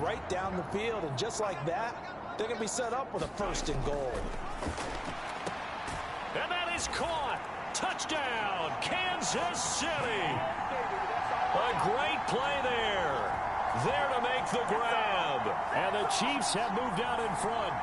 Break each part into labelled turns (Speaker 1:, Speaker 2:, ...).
Speaker 1: right down the field. And just like that, they're going to be set up with a 1st and goal.
Speaker 2: And that is caught. Touchdown, Kansas City. A great play there. There to make the grab. And the Chiefs have moved out in front.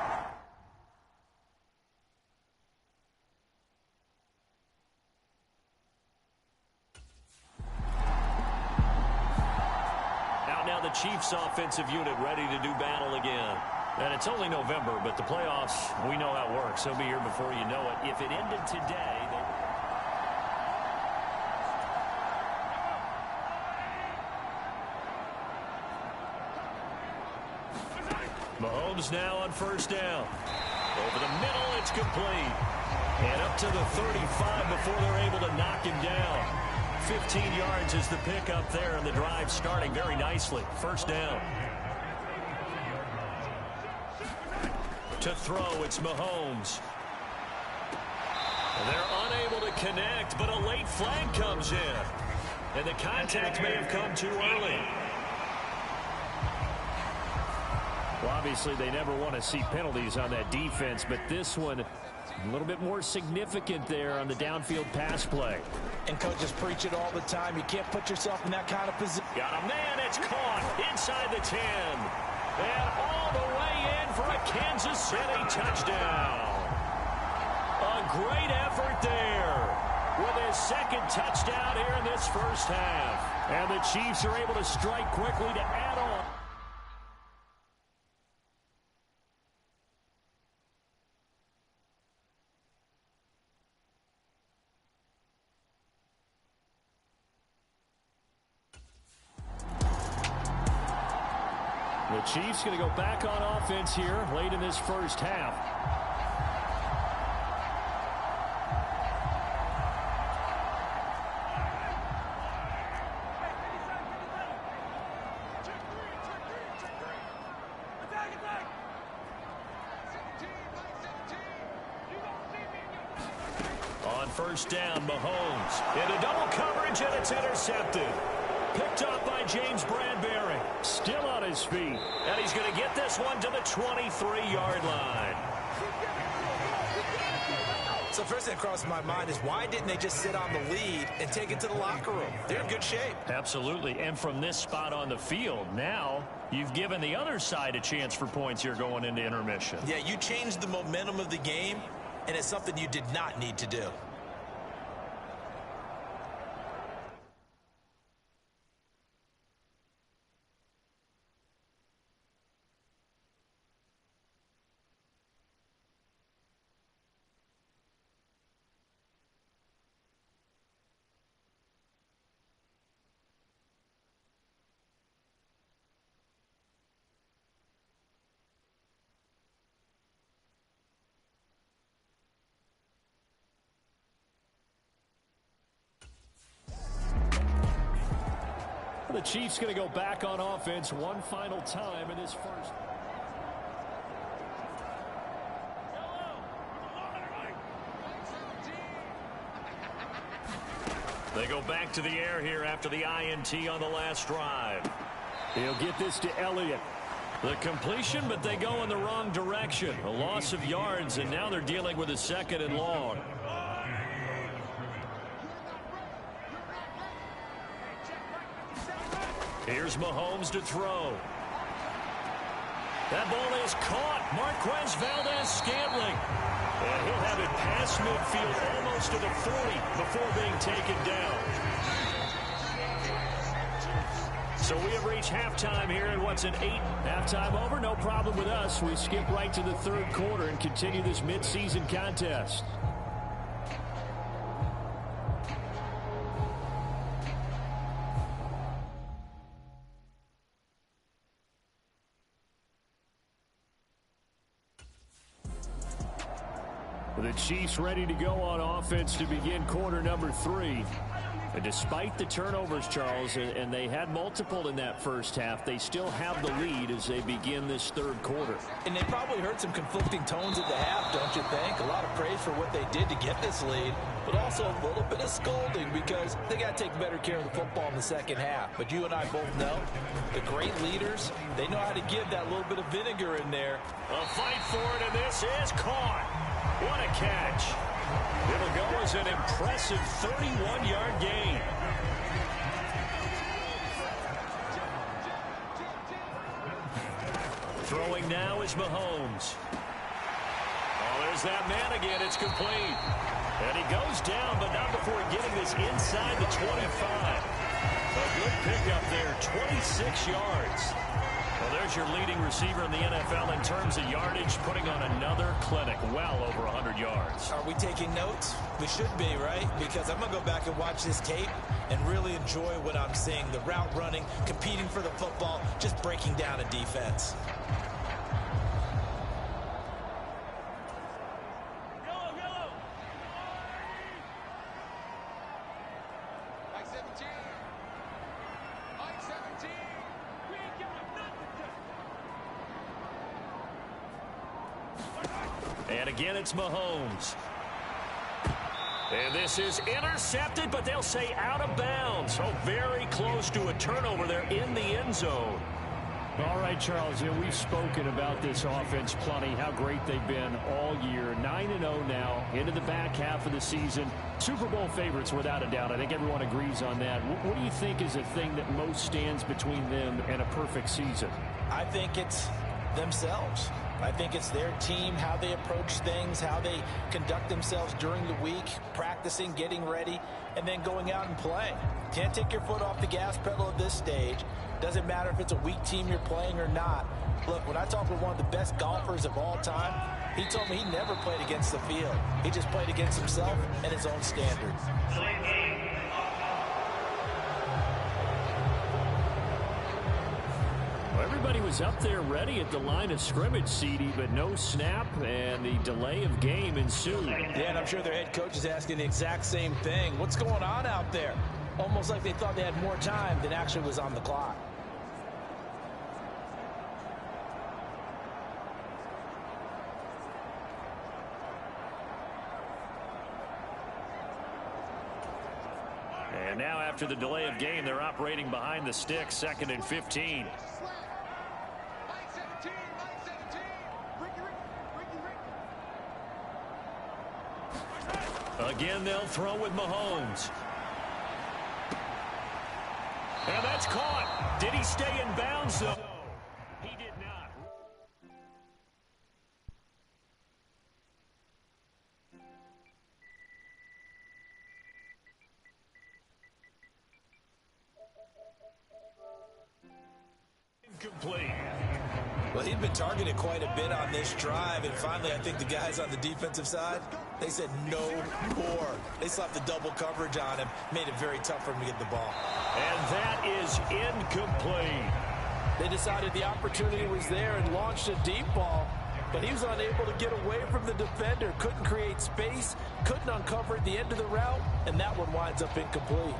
Speaker 2: Out now the Chiefs offensive unit ready to do battle again. And it's only November, but the playoffs, we know how it works. They'll be here before you know it. If it ended today, Mahomes now on 1st down. Over the middle, it's complete. And up to the 35 before they're able to knock him down. 15 yards is the pickup there, and the drive starting very nicely. 1st down. To throw, it's Mahomes. And they're unable to connect, but a late flag comes in. And the contact may have come too early. Well, obviously, they never want to see penalties on that defense, but this one a little bit more significant there on the downfield pass play.
Speaker 1: And coaches preach it all the time. You can't put yourself in that kind of position.
Speaker 2: Got a man. It's caught inside the 10. And all the way in for a Kansas City touchdown. A great effort there with his 2nd touchdown here in this 1st half. And the Chiefs are able to strike quickly to add on. The Chiefs going to go back on offense here late in this 1st half. On 1st down, Mahomes into double coverage, and it's intercepted. Picked up by James Bradbury. Still on his feet. And he's going to get this one to the 23-yard line.
Speaker 1: So first thing that crosses my mind is why didn't they just sit on the lead and take it to the locker room? They're in good shape.
Speaker 2: Absolutely. And from this spot on the field, now you've given the other side a chance for points here going into intermission.
Speaker 1: Yeah, you changed the momentum of the game, and it's something you did not need to do.
Speaker 2: The Chiefs going to go back on offense one final time in this 1st. They go back to the air here after the INT on the last drive. He'll get this to Elliott. The completion, but they go in the wrong direction. A loss of yards, and now they're dealing with a 2nd and long. Here's Mahomes to throw. That ball is caught. Marquez Valdez-Scantling. And he'll have it past midfield almost to the 40 before being taken down. So we have reached halftime here in what's an 8. Halftime over, no problem with us. We skip right to the 3rd quarter and continue this midseason contest. The Chiefs ready to go on offense to begin quarter number 3. And despite the turnovers, Charles, and they had multiple in that 1st half, they still have the lead as they begin this 3rd quarter.
Speaker 1: And they probably heard some conflicting tones at the half, don't you think? A lot of praise for what they did to get this lead. but also a little bit of scolding because they got to take better care of the football in the second half. But you and I both know the great leaders, they know how to give that little bit of vinegar in there.
Speaker 2: A fight for it, and this is caught. What a catch. It'll go as an impressive 31-yard gain. Throwing now is Mahomes. Oh, there's that man again. It's complete. And he goes down, but not before getting this inside the 25. A good pickup there, 26 yards. Well, there's your leading receiver in the NFL in terms of yardage, putting on another clinic, well over 100 yards.
Speaker 1: Are we taking notes? We should be, right? Because I'm going to go back and watch this tape and really enjoy what I'm seeing. The route running, competing for the football, just breaking down a defense.
Speaker 2: And again, it's Mahomes. And this is intercepted, but they'll say out of bounds. So very close to a turnover there in the end zone.
Speaker 3: All right, Charles, we've spoken about this offense plenty, how great they've been all year. 9-0 now, into the back half of the season. Super Bowl favorites, without a doubt. I think everyone agrees on that. What do you think is the thing that most stands between them and a perfect season?
Speaker 1: I think it's themselves. I think it's their team, how they approach things, how they conduct themselves during the week, practicing, getting ready, and then going out and playing. Can't take your foot off the gas pedal at this stage. Doesn't matter if it's a weak team you're playing or not. Look, when I talk with one of the best golfers of all time, he told me he never played against the field. He just played against himself and his own standards.
Speaker 3: Everybody was up there ready at the line of scrimmage, CD, but no snap, and the delay of game ensued.
Speaker 1: Yeah, and I'm sure their head coach is asking the exact same thing. What's going on out there? Almost like they thought they had more time than actually was on the clock.
Speaker 2: And now after the delay of game, they're operating behind the sticks, 2nd and 15. Again, they'll throw with Mahomes. And that's caught. Did he stay in bounds, though? He did not. Incomplete.
Speaker 1: Well, he'd been targeted quite a bit on this drive, and finally I think the guys on the defensive side, they said no more. They slapped the double coverage on him, made it very tough for him to get the ball.
Speaker 2: And that is incomplete.
Speaker 1: They decided the opportunity was there and launched a deep ball, but he was unable to get away from the defender, couldn't create space, couldn't uncover at the end of the route, and that one winds up incomplete.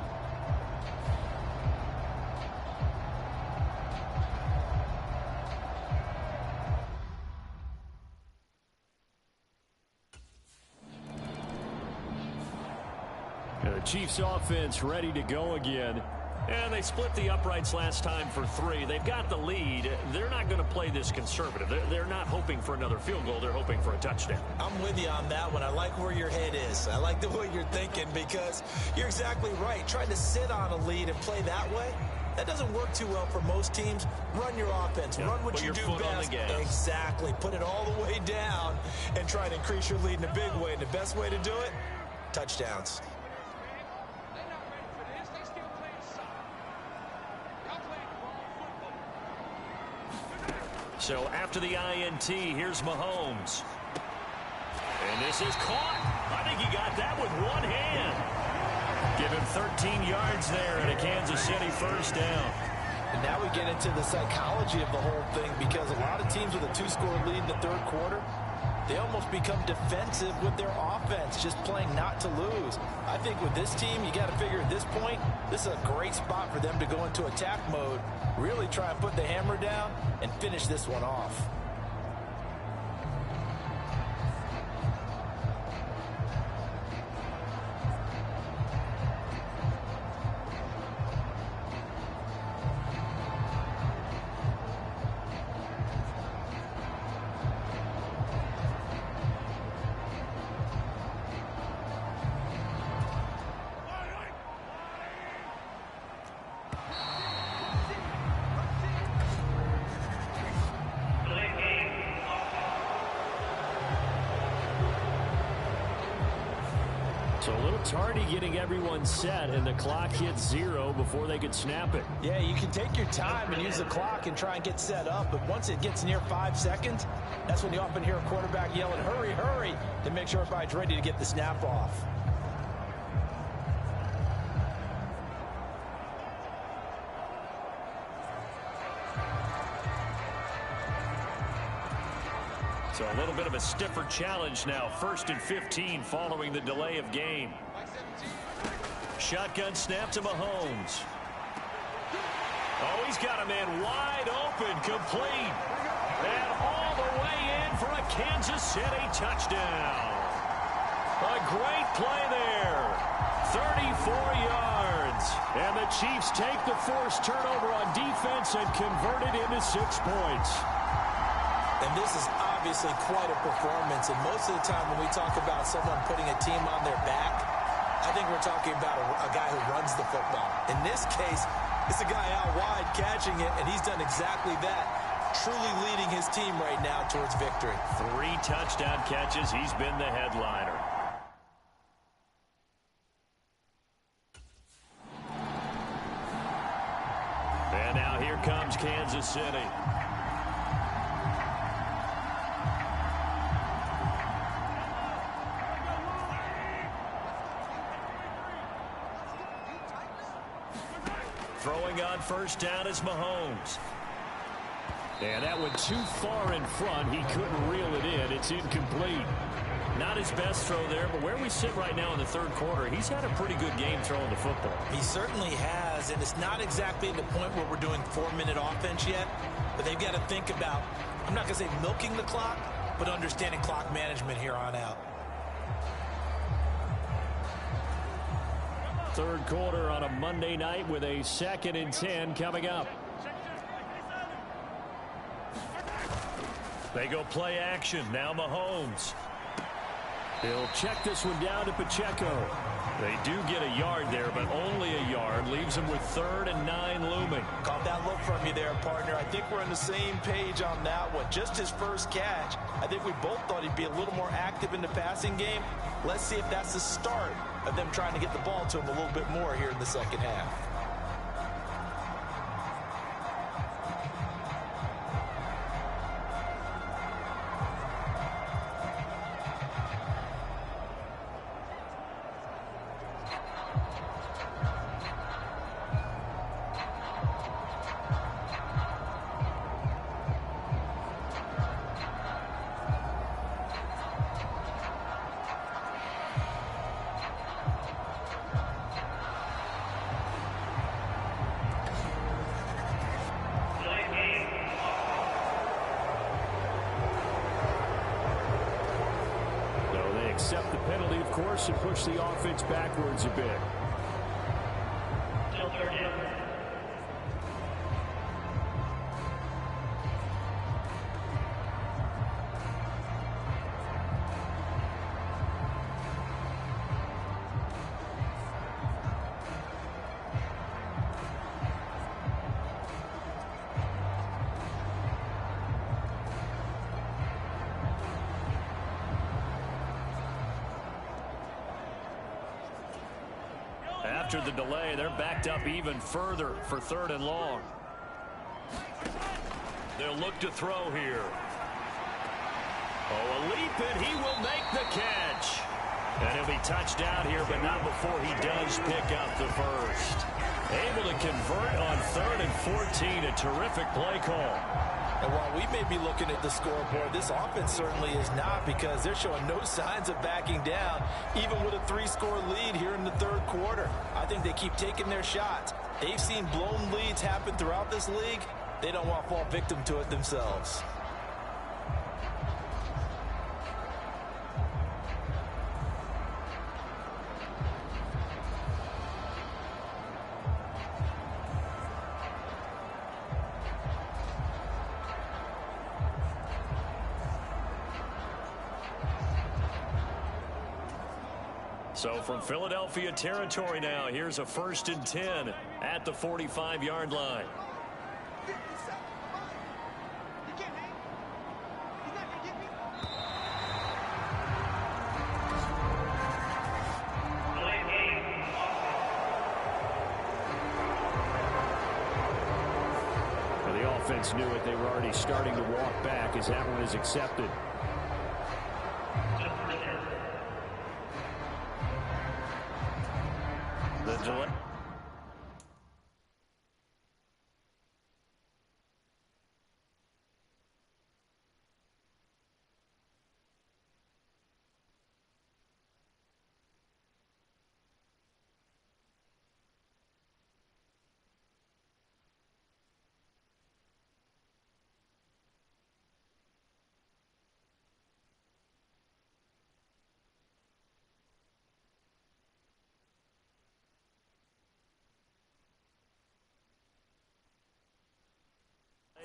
Speaker 3: The Chiefs offense ready to go again.
Speaker 2: And they split the uprights last time for 3. They've got the lead. They're not going to play this conservative. They're not hoping for another field goal. They're hoping for a touchdown.
Speaker 1: I'm with you on that one. I like where your head is. I like the way you're thinking because you're exactly right. Trying to sit on a lead and play that way, that doesn't work too well for most teams. Run your offense.
Speaker 2: Yeah,
Speaker 1: run what you do best. Exactly. Put it all the way down and try to increase your lead in a big way. And the best way to do it, touchdowns.
Speaker 2: So after the INT, here's Mahomes. And this is caught. I think he got that with one hand. Give him 13 yards there and a Kansas City first down.
Speaker 1: And now we get into the psychology of the whole thing because a lot of teams with a 2-score lead in the third quarter, they almost become defensive with their offense, just playing not to lose. I think with this team, you got to figure at this point, this is a great spot for them to go into attack mode, really try and put the hammer down and finish this one off.
Speaker 3: It's already getting everyone set, and the clock hits 0 before they could snap it.
Speaker 1: Yeah, you can take your time and use the clock and try and get set up, but once it gets near 5 seconds, that's when you often hear a quarterback yelling, hurry, hurry, to make sure everybody's ready to get the snap off.
Speaker 3: So a little bit of a stiffer challenge now. 1st and 15 following the delay of game. Shotgun snap to Mahomes. Oh, he's got a man wide open, complete. And all the way in for a Kansas City touchdown. A great play there. 34 yards. And the Chiefs take the forced turnover on defense and convert it into 6 points.
Speaker 1: And this is obviously quite a performance. And most of the time when we talk about someone putting a team on their back, I think we're talking about a guy who runs the football. In this case, it's a guy out wide catching it, and he's done exactly that, truly leading his team right now towards victory.
Speaker 3: 3 touchdown catches. He's been the headliner. And now here comes Kansas City. Throwing on first down is Mahomes. And that went too far in front. He couldn't reel it in. It's incomplete. Not his best throw there, but where we sit right now in the 3rd quarter, he's had a pretty good game throwing the football.
Speaker 1: He certainly has, and it's not exactly the point where we're doing 4-minute offense yet, but they've got to think about, I'm not going to say milking the clock, but understanding clock management here on out.
Speaker 3: 3rd quarter on a Monday night with a 2nd and 10 coming up. They go play action. Now Mahomes. He'll check this one down to Pacheco. They do get a yard there, but only a yard. Leaves them with 3rd and 9 looming.
Speaker 1: Caught that look from you there, partner. I think we're on the same page on that one. Just his first catch. I think we both thought he'd be a little more active in the passing game. Let's see if that's the start of them trying to get the ball to him a little bit more here in the 2nd half.
Speaker 3: Accept the penalty, of course, and push the offense backwards a bit. After the delay, they're backed up even further for 3rd and long. They'll look to throw here. Oh, a leap, and he will make the catch. And he'll be touched down here, but not before he does pick up the first. Able to convert on 3rd and 14. A terrific play call.
Speaker 1: And while we may be looking at the scoreboard, this offense certainly is not, because they're showing no signs of backing down, even with a 3-score lead here in the 3rd quarter. I think they keep taking their shots. They've seen blown leads happen throughout this league. They don't want to fall victim to it themselves.
Speaker 3: So from Philadelphia territory now, here's a 1st and 10 at the 45-yard line. defense knew it. They were already starting to walk back as that one is accepted.
Speaker 2: The delay.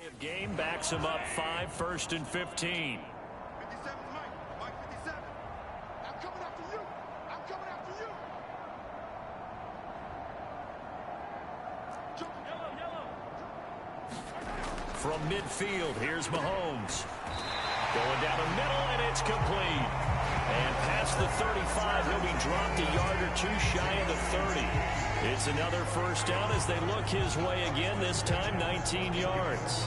Speaker 2: Of game backs him up 5, 1st and 15.
Speaker 4: 57 Mike. Mike 57. I'm coming after you. I'm coming after you. Yellow.
Speaker 2: From midfield, here's Mahomes. Going down the middle, and it's complete. And past the 35, he'll be dropped a yard or two shy of the 30. It's another first down as they look his way again, this time 19 yards.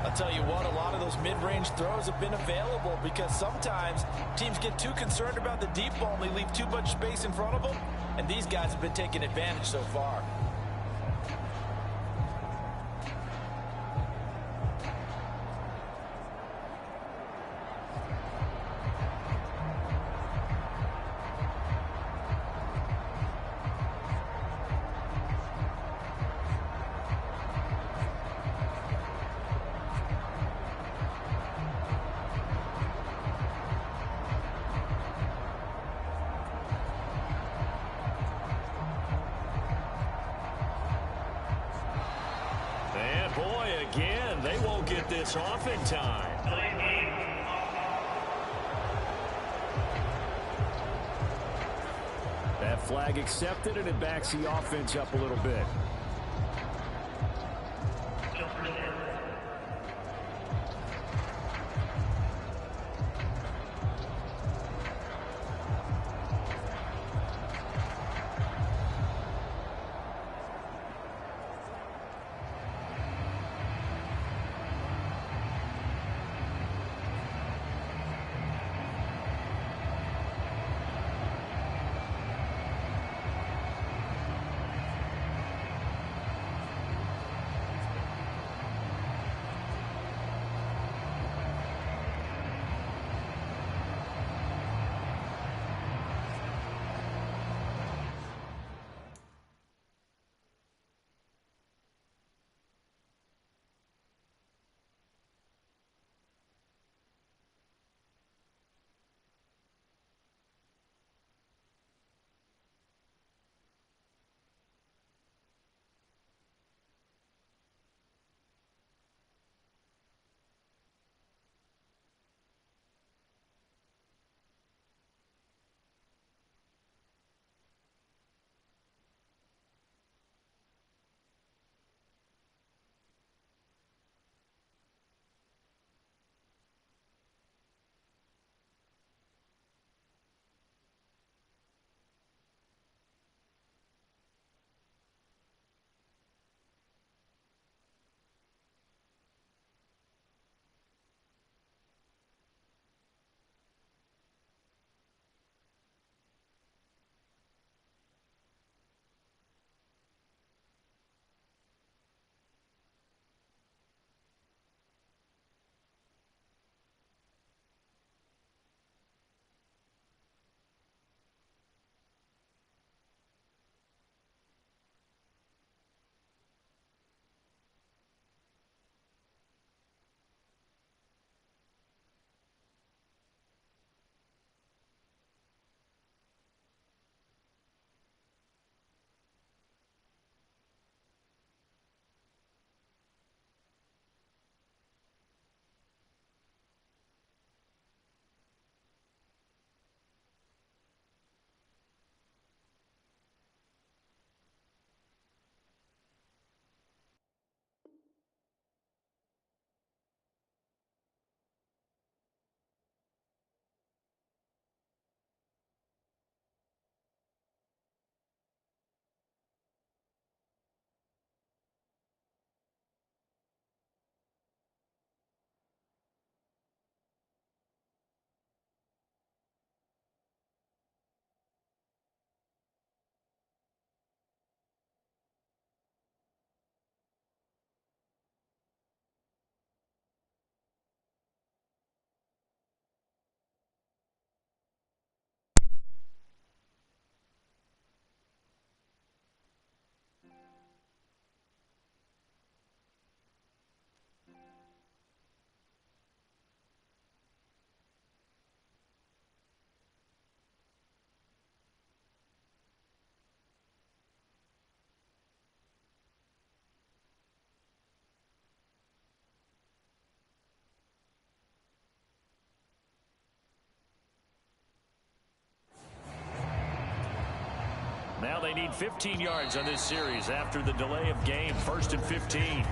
Speaker 1: I'll tell you what, a lot of those mid-range throws have been available because sometimes teams get too concerned about the deep ball and they leave too much space in front of them, and these guys have been taking advantage so far.
Speaker 2: Again, they won't get this off in time.
Speaker 3: That flag accepted, and it backs the offense up a little bit. Now they need 15 yards on this series after the delay of game. 1st and 15.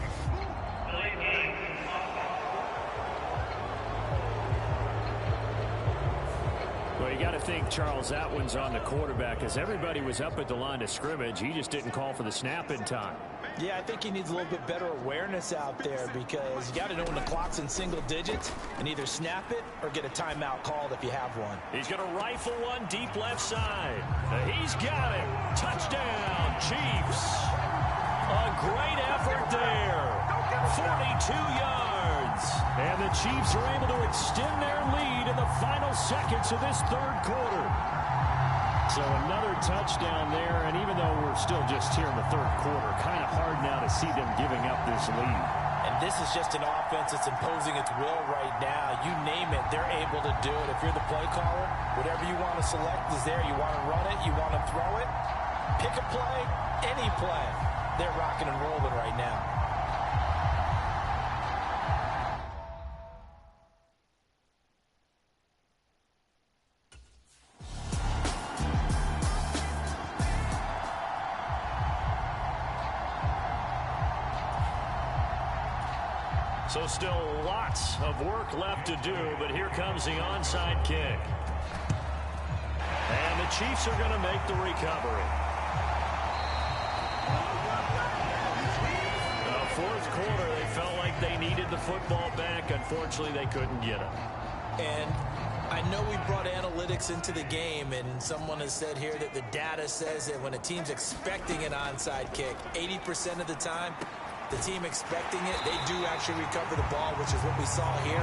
Speaker 3: Well, you got to think, Charles, that one's on the quarterback, as everybody was up at the line of scrimmage. He just didn't call for the snap in time.
Speaker 1: Yeah, I think he needs a little bit better awareness out there, because you got to know when the clock's in single digits and either snap it or get a timeout called if you have one.
Speaker 2: He's going to rifle one deep left side. He's got it. Touchdown, Chiefs. A great effort there. 42 yards.
Speaker 3: And the Chiefs are able to extend their lead in the final seconds of this 3rd quarter. So another touchdown there, and even though we're still just here in the 3rd quarter, kind of hard now to see them giving up this lead.
Speaker 1: And this is just an offense that's imposing its will right now. You name it, they're able to do it. If you're the play caller, whatever you want to select is there. You want to run it, you want to throw it, pick a play, any play. They're rocking and rolling right now.
Speaker 2: So still lots of work left to do, but here comes the onside kick. And the Chiefs are going to make the recovery. The 4th quarter, they felt like they needed the football back. Unfortunately, they couldn't get it.
Speaker 1: And I know we brought analytics into the game, and someone has said here that the data says that when a team's expecting an onside kick, 80% of the time, the team expecting it, they do actually recover the ball, which is what we saw here.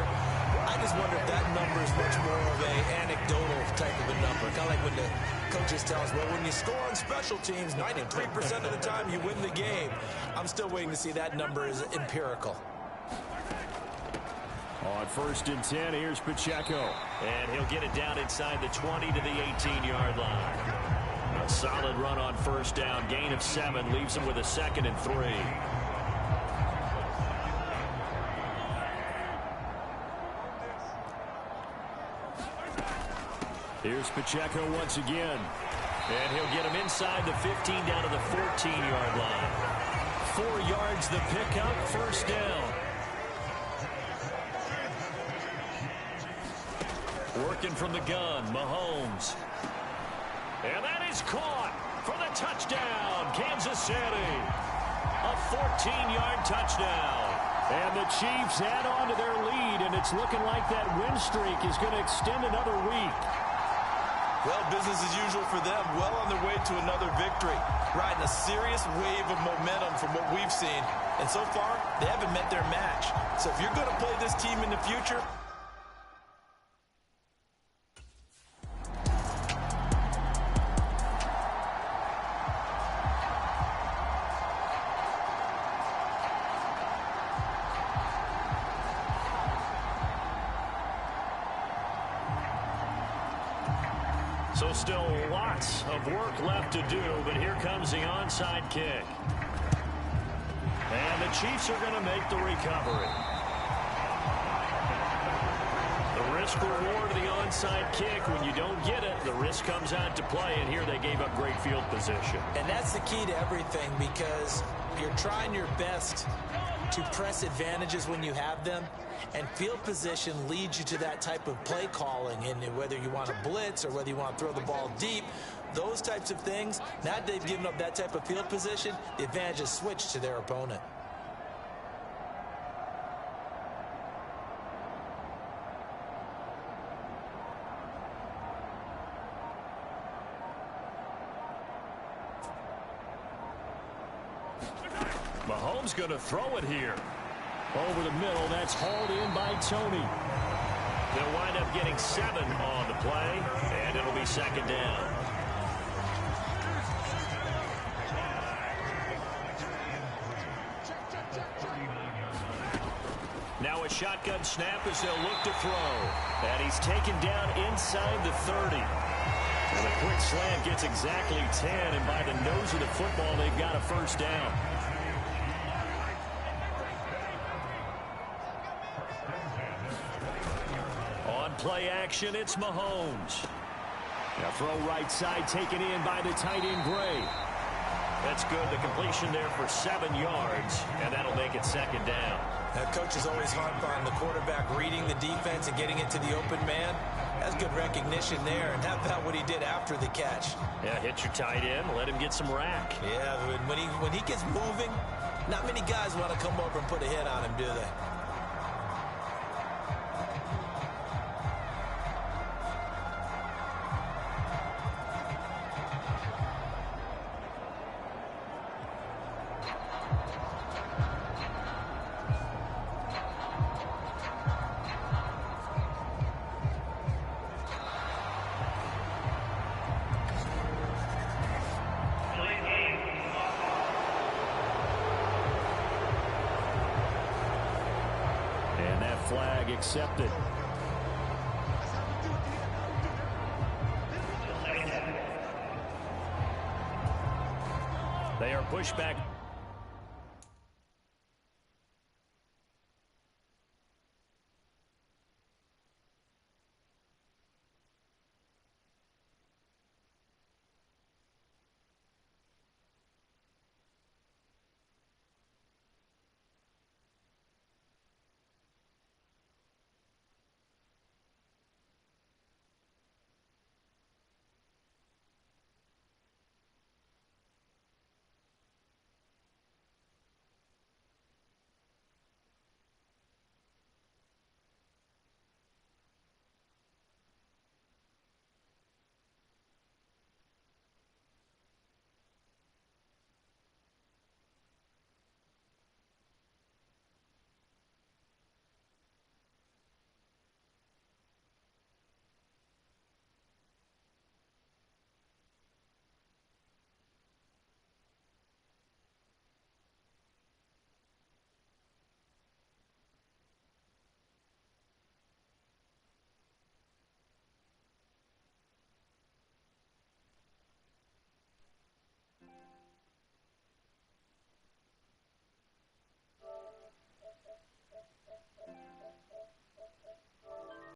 Speaker 1: I just wonder if that number is much more of an anecdotal type of a number. Kind of like when the coaches tell us, well, when you score on special teams, 93% of the time you win the game. I'm still waiting to see that number is empirical.
Speaker 3: On 1st and 10, here's Pacheco.
Speaker 2: And he'll get it down inside the 20 to the 18-yard line. A solid run on 1st down. Gain of 7 leaves him with a 2nd and 3.
Speaker 3: Here's Pacheco once again.
Speaker 2: And he'll get him inside the 15 down to the 14-yard line. 4 yards the pickup, 1st down. Working from the gun, Mahomes. And that is caught for the touchdown, Kansas City. A 14-yard touchdown.
Speaker 3: And the Chiefs add on to their lead, and it's looking like that win streak is going to extend another week.
Speaker 1: Well, business as usual for them, well on their way to another victory. Riding a serious wave of momentum from what we've seen. And so far, they haven't met their match. So if you're going to play this team in the future,
Speaker 2: so still lots of work left to do, but here comes the onside kick. And the Chiefs are going to make the recovery. The risk-reward of the onside kick, when you don't get it, the risk comes out to play, and here they gave up great field position.
Speaker 1: and that's the key to everything, because you're trying your best to press advantages when you have them, and field position leads you to that type of play calling. And whether you want to blitz or whether you want to throw the ball deep, those types of things, now that they've given up that type of field position, the advantage is switched to their opponent.
Speaker 2: Mahomes going to throw it here.
Speaker 3: Over the middle, that's hauled in by Tony.
Speaker 2: They'll wind up getting 7 on the play, and it'll be 2nd down. Now a shotgun snap as they'll look to throw. And he's taken down inside the 30. And a quick slant gets exactly 10, and by the nose of the football, they've got a 1st down. Play action, it's Mahomes. Now throw right side taken in by the tight end Gray. That's good. The completion there for 7 yards, and that'll make it second down.
Speaker 1: That coach is always harp on the quarterback reading the defense and getting it to the open man. That's good recognition there, and how about what he did after the catch?
Speaker 2: Yeah, hit your tight end, let him get some rack.
Speaker 1: Yeah, when he gets moving, not many guys want to come over and put a hit on him, do they?
Speaker 3: Flag accepted.
Speaker 2: They are pushed back.